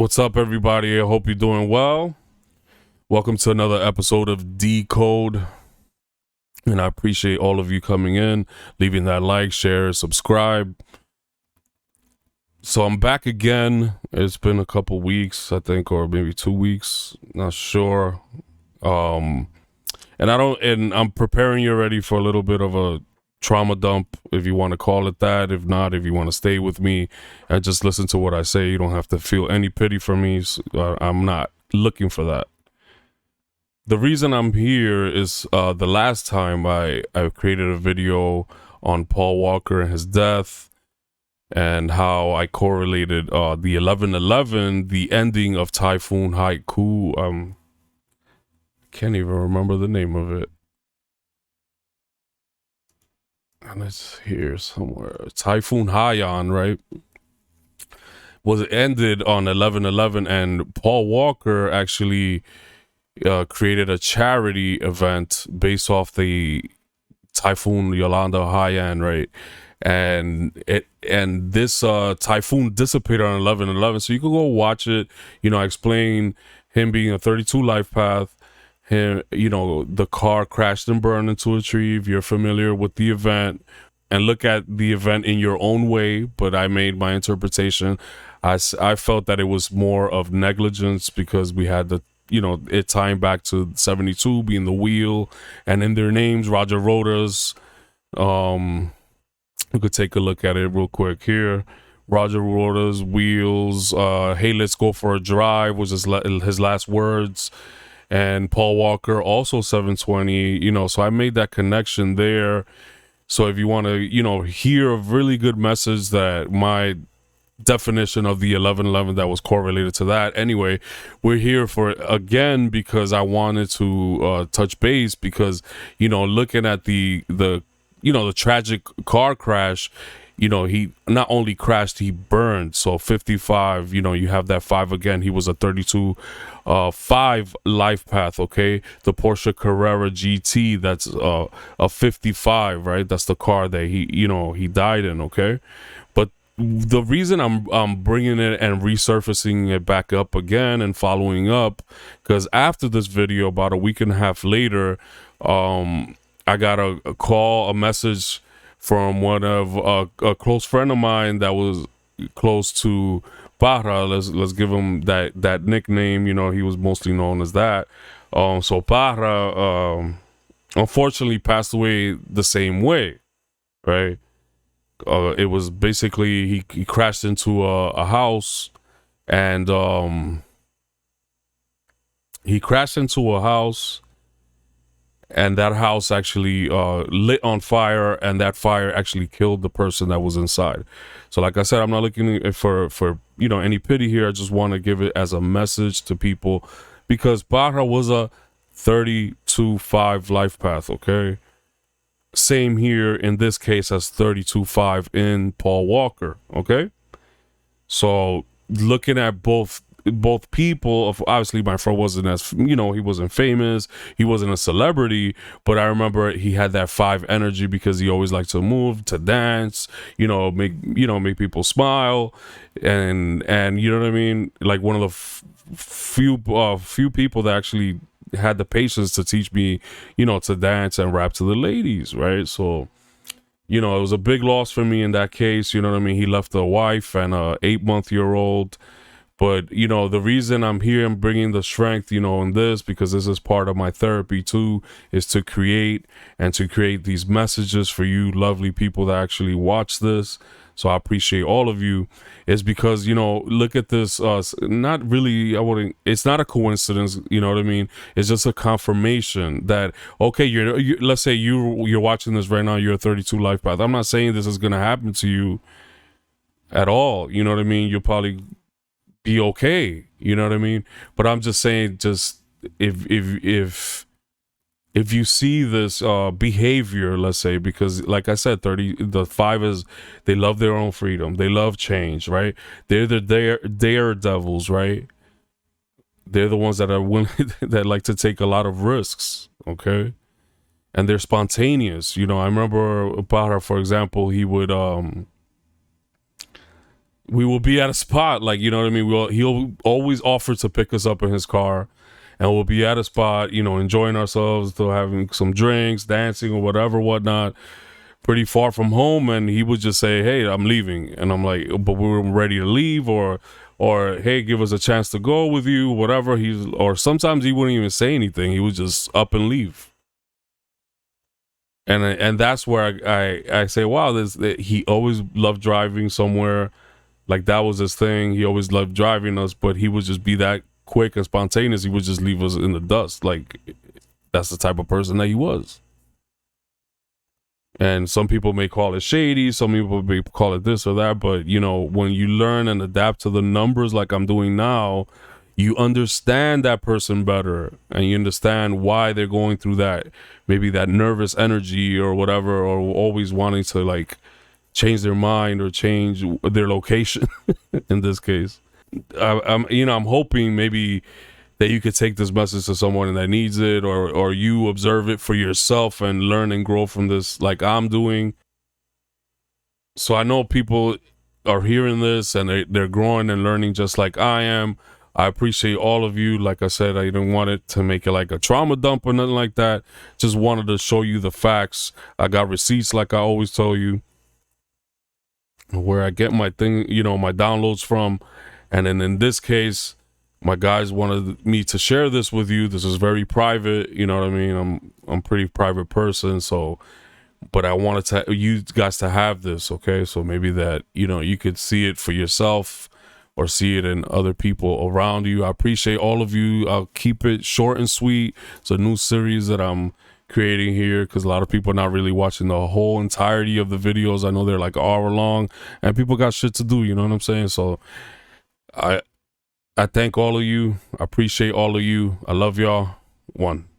What's up, everybody? I hope you're doing well. Welcome to another episode of Decode. And I appreciate all of you coming in, leaving that like, share, subscribe. So I'm back again. It's been a couple weeks, I think, or maybe 2 weeks. Not sure. And I'm preparing you already for a little bit of a trauma dump, if you want to call it that. If not, if you want to stay with me and just listen to what I say, you don't have to feel any pity for me. I'm not looking for that. The reason I'm here is the last time I created a video on Paul Walker and his death, and how I correlated the 11/11, the ending of Typhoon Haiku. Can't even remember the name of it. And it's here somewhere. Typhoon Haiyan, right? Was ended on 11/11, and Paul Walker actually created a charity event based off the Typhoon Yolanda Haiyan, right? And this typhoon dissipated on 11/11, so you can go watch it. I explain him being a 32 life path. Him, the car crashed and burned into a tree. If you're familiar with the event, and look at the event in your own way, but I made my interpretation. I felt that it was more of negligence because we had it tying back to 72 being the wheel, and in their names, Roger Rodas. We could take a look at it real quick here. Roger Rodas, wheels. Hey, let's go for a drive was his last words. And Paul Walker also 720. So I made that connection there. So if you want to, hear a really good message, that my definition of the 11/11 that was correlated to that. Anyway, we're here for it again because I wanted to touch base because, looking at the tragic car crash, he not only crashed, he burned. So 55, you have that 5 again. He was a 32 5 life path, okay? The Porsche Carrera GT, that's a 55, right? That's the car that he died in, okay? But the reason I'm bringing it and resurfacing it back up again and following up, because after this video, about a week and a half later, I got a call, a message from one of a close friend of mine that was close to Parra. Let's give him that nickname. He was mostly known as that. So Parra, unfortunately, passed away the same way, right? It was basically he crashed into a house, and he crashed into a house. And that house actually lit on fire, and that fire actually killed the person that was inside. So like I said, I'm not looking for any pity here. I just want to give it as a message to people, because Parra was a 32-5 life path, okay? Same here in this case as 32-5 in Paul Walker, okay? So looking at both people, of obviously my friend wasn't as he wasn't famous, he wasn't a celebrity, but I remember he had that 5 energy because he always liked to move, to dance, make people smile, and you know what I mean, like one of the few people that actually had the patience to teach me to dance and rap to the ladies, right? So it was a big loss for me in that case. You know what I mean? He left a wife and a 8-month-old. But, the reason I'm here and bringing the strength, in this, because this is part of my therapy too, is to create these messages for you lovely people that actually watch this. So I appreciate all of you. Is because, look at this, not really, it's not a coincidence, you know what I mean? It's just a confirmation that, okay, let's say you're watching this right now, you're a 32 life path. I'm not saying this is going to happen to you at all. You know what I mean? You'll probably be okay, you know what I mean? But I'm just saying, just if you see this behavior, let's say, because like I said, the 5 is, they love their own freedom, they love change, right? They're the daredevils, right? They're the ones that are willing that like to take a lot of risks, okay? And they're spontaneous. I remember Parra, for example, he would we will be at a spot, like, you know what I mean? He'll always offer to pick us up in his car, and we'll be at a spot, you know, enjoying ourselves, still having some drinks, dancing or whatever, whatnot, pretty far from home. And he would just say, hey, I'm leaving. And I'm like, but we were ready to leave, or hey, give us a chance to go with you, whatever. Or sometimes he wouldn't even say anything. He would just up and leave. And that's where I say, wow, he always loved driving somewhere. Like, that was his thing. He always loved driving us, but he would just be that quick and spontaneous. He would just leave us in the dust. Like, that's the type of person that he was. And some people may call it shady, some people may call it this or that, but you know, when you learn and adapt to the numbers like I'm doing now, you understand that person better, and you understand why they're going through that, maybe that nervous energy or whatever, or always wanting to like change their mind or change their location in this case. I'm hoping maybe that you could take this message to someone that needs it, or you observe it for yourself and learn and grow from this like I'm doing. So I know people are hearing this and they're growing and learning just like I am. I appreciate all of you. Like I said, I didn't want it to make it like a trauma dump or nothing like that. Just wanted to show you the facts. I got receipts, like I always tell you, where I get my thing, you know, my downloads from. And then in this case, my guys wanted me to share this with you. This is very private, you know what I mean? I'm a pretty private person, so, but I wanted to you guys to have this, okay? So maybe that, you know, you could see it for yourself or see it in other people around you. I appreciate all of you. I'll keep it short and sweet. It's a new series that I'm creating here because a lot of people are not really watching the whole entirety of the videos. I know they're like an hour long and people got shit to do, you know what I'm saying? So I thank all of you. I appreciate all of you. I love y'all. One.